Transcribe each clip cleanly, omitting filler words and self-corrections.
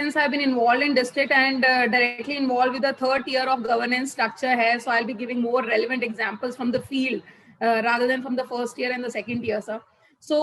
since I've been involved in district and directly involved with the third tier of governance structure here, so I'll be giving more relevant examples from the field rather than from the first tier and the second tier, sir. So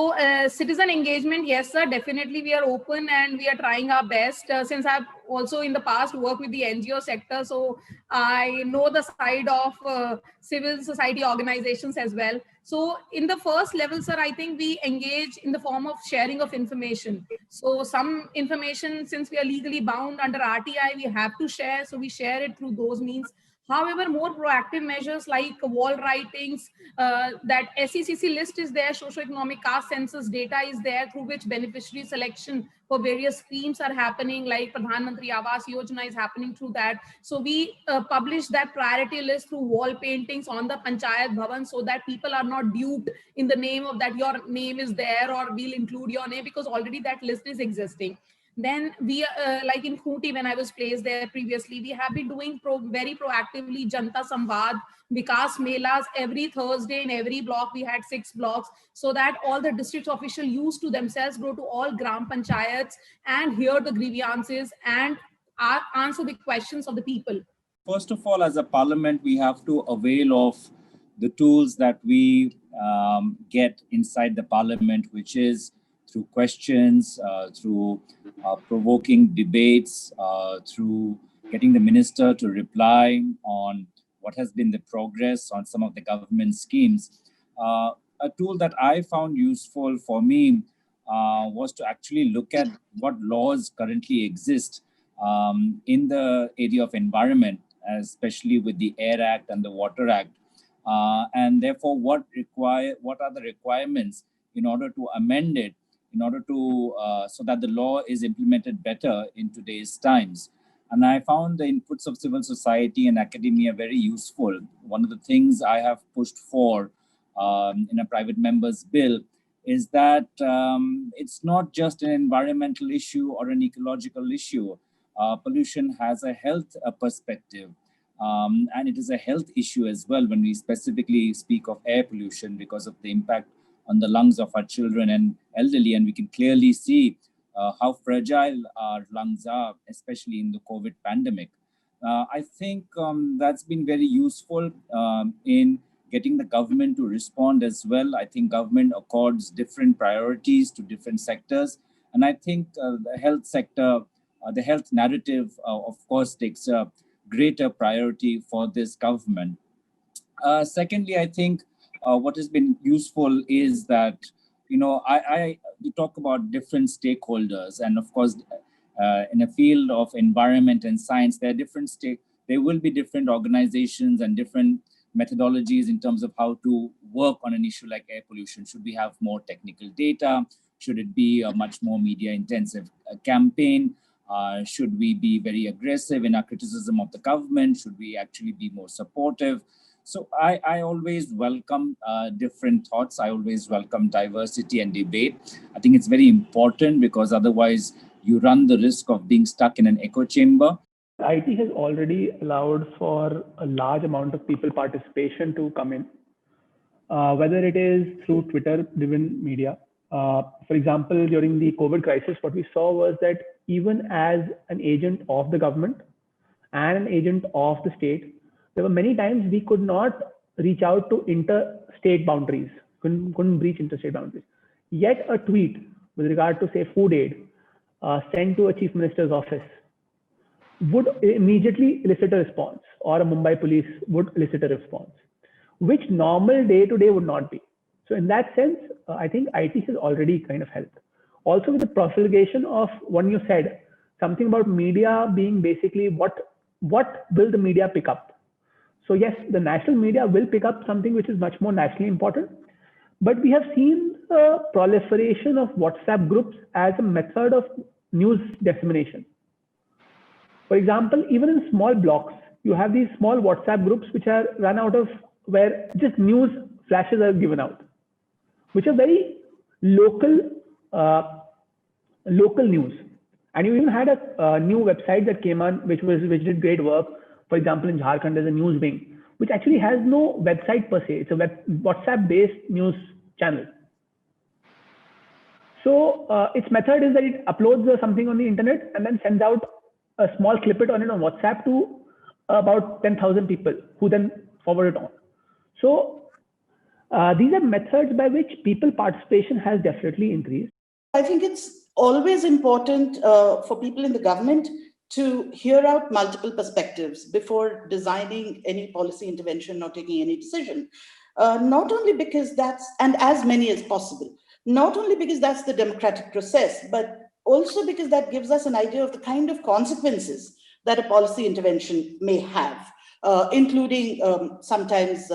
citizen engagement, yes, sir, definitely we are open and we are trying our best. Since I've also in the past worked with the NGO sector, so I know the side of civil society organizations as well. So in the first level, sir, I think we engage in the form of sharing of information. So some information, since we are legally bound under RTI, we have to share. So we share it through those means. However, more proactive measures like wall writings, that SECC list is there, socioeconomic caste census data is there through which beneficiary selection for various schemes are happening, like Pradhan Mantri Awas Yojana is happening through that. So we publish that priority list through wall paintings on the Panchayat Bhavan so that people are not duped in the name of that your name is there or we'll include your name, because already that list is existing. Then we, like in Khunti, when I was placed there previously, we have been doing very proactively Janta Samvad, Vikas Melas every Thursday in every block. We had 6 blocks, so that all the district officials used to themselves go to all Gram Panchayats and hear the grievances and answer the questions of the people. First of all, as a parliament, we have to avail of the tools that we get inside the parliament, which is through questions, through provoking debates, through getting the minister to reply on what has been the progress on some of the government schemes. A tool that I found useful for me was to actually look at what laws currently exist in the area of environment, especially with the Air Act and the Water Act, and therefore what are the requirements in order to amend it, in order to so that the law is implemented better in today's times. And I found the inputs of civil society and academia very useful. One of the things I have pushed for in a private member's bill is that it's not just an environmental issue or an ecological issue. Pollution has a health perspective, and it is a health issue as well when we specifically speak of air pollution because of the impact on the lungs of our children and elderly. And we can clearly see how fragile our lungs are, especially in the COVID pandemic. I think that's been very useful in getting the government to respond as well. I think government accords different priorities to different sectors. And I think the health sector, the health narrative, of course, takes a greater priority for this government. Secondly, I think what has been useful is that, you know, we talk about different stakeholders, and of course, in a field of environment and science, there will be different organizations and different methodologies in terms of how to work on an issue like air pollution. Should we have more technical data? Should it be a much more media intensive campaign? Should we be very aggressive in our criticism of the government? Should we actually be more supportive? So I always welcome different thoughts. I always welcome diversity and debate. I think it's very important because otherwise you run the risk of being stuck in an echo chamber. IT has already allowed for a large amount of people participation to come in, whether it is through Twitter-driven media. For example, during the COVID crisis, what we saw was that even as an agent of the government and an agent of the state, there were many times we could not reach out to interstate boundaries, couldn't breach interstate boundaries. Yet a tweet with regard to, say, food aid sent to a chief minister's office would immediately elicit a response, or a Mumbai police would elicit a response, which normal day-to-day would not be. So in that sense, I think IT has already kind of helped. Also with the promulgation of what you said, something about media being basically what will the media pick up? So yes, the national media will pick up something which is much more nationally important, but we have seen the proliferation of WhatsApp groups as a method of news dissemination. For example, even in small blocks, you have these small WhatsApp groups which are run out of where just news flashes are given out, which are very local news. And you even had a new website that came on, which did great work. For example, in Jharkhand, there's a news wing, which actually has no website per se. It's a WhatsApp-based news channel. So its method is that it uploads something on the internet and then sends out a small snippet on it on WhatsApp to about 10,000 people who then forward it on. So these are methods by which people participation has definitely increased. I think it's always important for people in the government to hear out multiple perspectives before designing any policy intervention or taking any decision. Not only because that's, and as many as possible, not only because that's the democratic process, but also because that gives us an idea of the kind of consequences that a policy intervention may have, including sometimes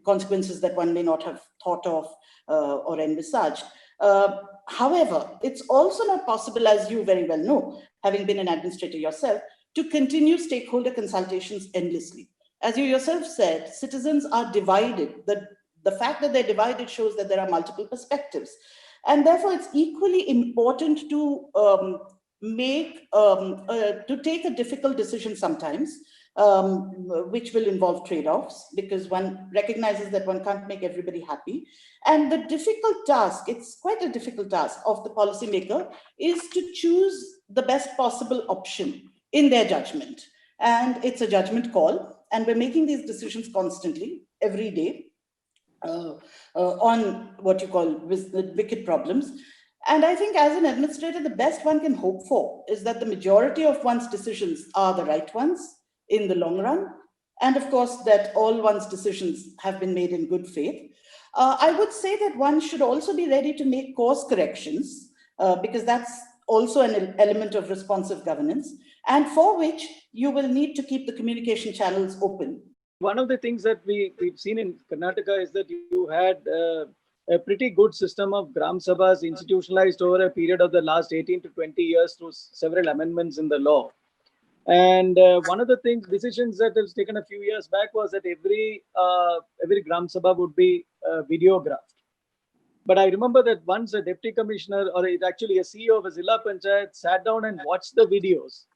consequences that one may not have thought of or envisaged. However, it's also not possible, as you very well know, having been an administrator yourself, to continue stakeholder consultations endlessly. As you yourself said, citizens are divided. The fact that they're divided shows that there are multiple perspectives. And therefore, it's equally important to take a difficult decision sometimes, which will involve trade-offs, because one recognizes that one can't make everybody happy. And the difficult task, it's quite a difficult task of the policymaker, is to choose the best possible option in their judgment. And it's a judgment call. And we're making these decisions constantly, every day, on what you call wicked problems. And I think as an administrator, the best one can hope for is that the majority of one's decisions are the right ones in the long run. And of course, that all one's decisions have been made in good faith. I would say that one should also be ready to make course corrections, because that's also an element of responsive governance, and for which you will need to keep the communication channels open. One of the things that we've seen in Karnataka is that you had a pretty good system of Gram Sabhas institutionalized over a period of the last 18 to 20 years through several amendments in the law. And one of the decisions that was taken a few years back was that every Gram Sabha would be videographed. But I remember that once a deputy commissioner, or actually a CEO of a Zilla Panchayat, sat down and watched the videos,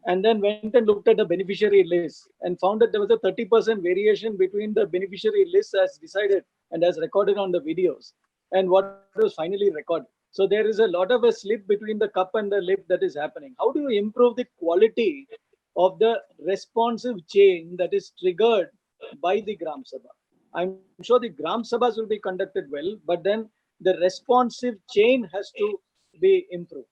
and then went and looked at the beneficiary list and found that there was a 30% variation between the beneficiary list as decided and as recorded on the videos and what was finally recorded. So there is a lot of a slip between the cup and the lip that is happening. How do you improve the quality of the responsive chain that is triggered by the Gram Sabha? I'm sure the Gram Sabhas will be conducted well, but then the responsive chain has to be improved.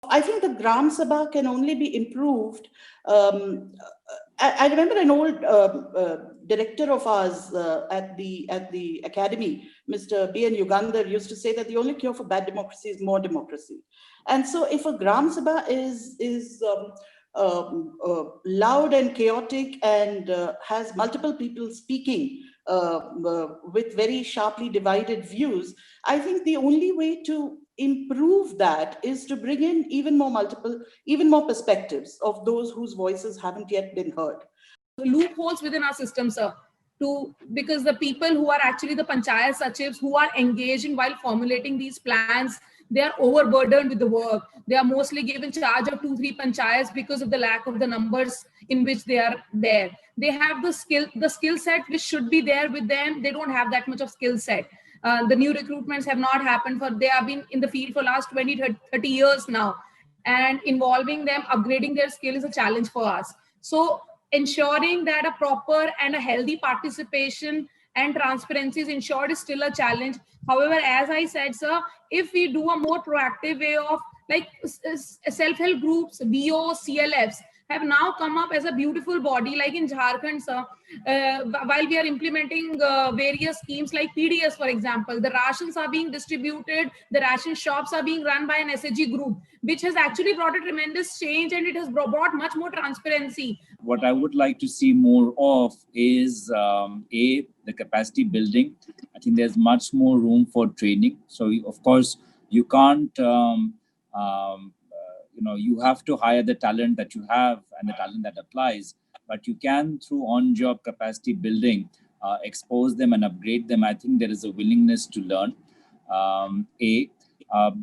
I think the Gram Sabha can only be improved. I remember an old director of ours at the academy, Mr. B.N. Yugandhar, used to say that the only cure for bad democracy is more democracy. And so if a Gram Sabha is loud and chaotic and has multiple people speaking with very sharply divided views, I think the only way to improve that is to bring in even more perspectives of those whose voices haven't yet been heard. The loopholes within our system, sir, because the people who are actually the panchayat sachivs who are engaging while formulating these plans, they are overburdened with the work. They are mostly given charge of 2-3 panchayats because of the lack of the numbers in which they are there. They have the skill set which should be there with them. They don't have that much of skill set. The new recruitments have not happened they have been in the field for last 20, 30 years now. And involving them, upgrading their skill is a challenge for us. So ensuring that a proper and a healthy participation and transparency is ensured is still a challenge. However, as I said, sir, if we do a more proactive way of like self-help groups, BO, CLFs have now come up as a beautiful body, like in Jharkhand, sir, while we are implementing various schemes like PDS, for example, the rations are being distributed, the ration shops are being run by an SHG group, which has actually brought a tremendous change, and it has brought much more transparency. What I would like to see more of is the capacity building. I think there's much more room for training. So of course you can't, you have to hire the talent that you have and the talent that applies, but you can, through on-job capacity building, expose them and upgrade them. I think there is a willingness to learn.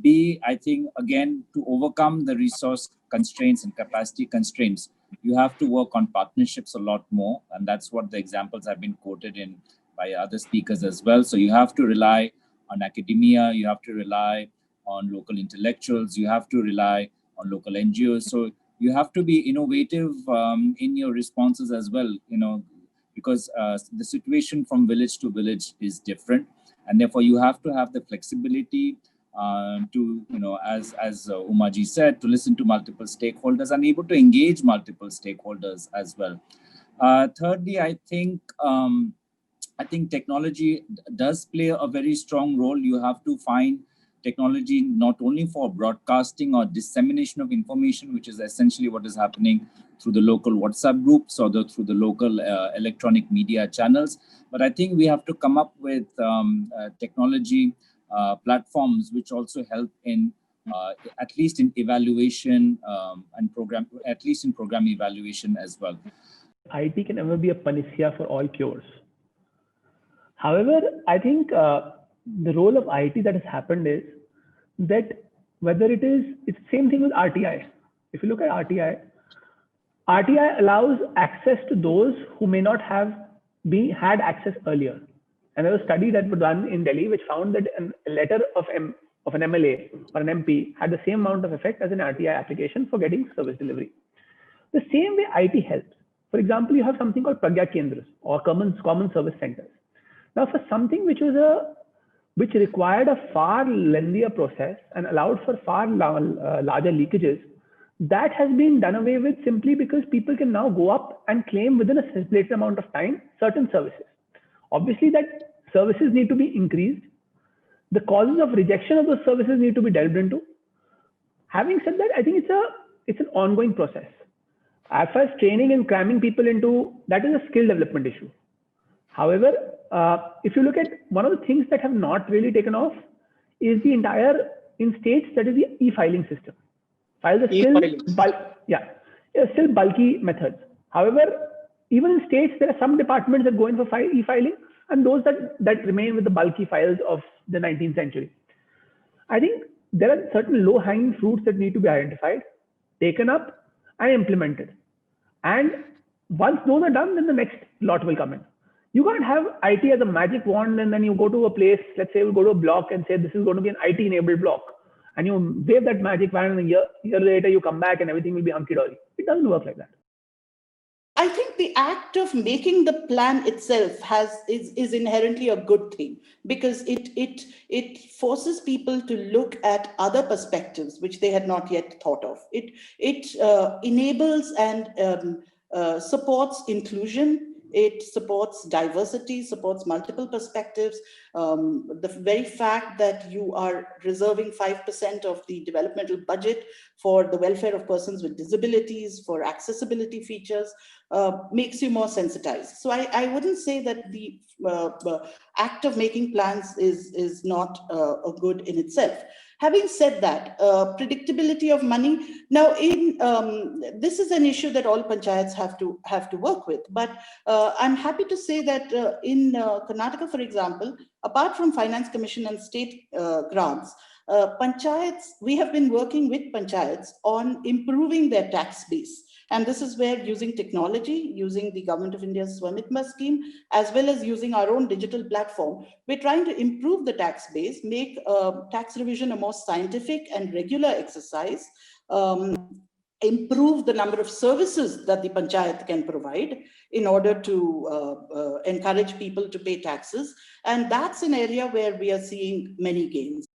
B, I think, again, to overcome the resource constraints and capacity constraints, you have to work on partnerships a lot more. And that's what the examples have been quoted in by other speakers as well. So you have to rely on academia, you have to rely on local intellectuals, you have to rely on local NGOs. So you have to be innovative in your responses as well, because the situation from village to village is different, and therefore you have to have the flexibility to, as Umaji said, to listen to multiple stakeholders and able to engage multiple stakeholders as well. Thirdly, I think technology does play a very strong role. You have to find technology not only for broadcasting or dissemination of information, which is essentially what is happening through the local WhatsApp groups or through the local electronic media channels, but I think we have to come up with technology platforms which also help in at least in evaluation and program evaluation as well. IT can never be a panacea for all cures. However, I think the role of IT that has happened is that whether it's the same thing with RTI. If you look at RTI allows access to those who may not have had access earlier. And there was a study that was done in Delhi which found that a letter of an MLA or an MP had the same amount of effect as an RTI application for getting service delivery. The same way IT helps. For example, you have something called Pragya Kendras or common service centers. Now, for something which required a far lengthier process and allowed for far larger leakages, that has been done away with simply because people can now go up and claim within a stipulated amount of time certain services. Obviously, that services need to be increased. The causes of rejection of those services need to be delved into. Having said that, I think it's an ongoing process. As far as training and cramming people into, that is a skill development issue. However, if you look at one of the things that have not really taken off is the entire, in states, that is the e-filing system. Files are still bulky methods. However, even in states, there are some departments that go in for e-filing and those that remain with the bulky files of the 19th century. I think there are certain low-hanging fruits that need to be identified, taken up and implemented. And once those are done, then the next lot will come in. You can't have IT as a magic wand and then you go to a place, let's say you go to a block and say this is going to be an IT-enabled block. And you wave that magic wand and a year later you come back and everything will be hunky-dory. It doesn't work like that. I think the act of making the plan itself is inherently a good thing because it forces people to look at other perspectives which they had not yet thought of. It enables and supports inclusion. It supports diversity, supports multiple perspectives. The very fact that you are reserving 5% of the developmental budget for the welfare of persons with disabilities, for accessibility features, makes you more sensitized. So I wouldn't say that the act of making plans is not a good in itself. Having said that, predictability of money, now this is an issue that all panchayats have to work with. But I'm happy to say that in Karnataka, for example, apart from Finance Commission and state grants, panchayats, we have been working with panchayats on improving their tax base. And this is where using technology, using the Government of India's Swamitma scheme, as well as using our own digital platform, we're trying to improve the tax base, make tax revision a more scientific and regular exercise, improve the number of services that the panchayat can provide in order to encourage people to pay taxes. And that's an area where we are seeing many gains.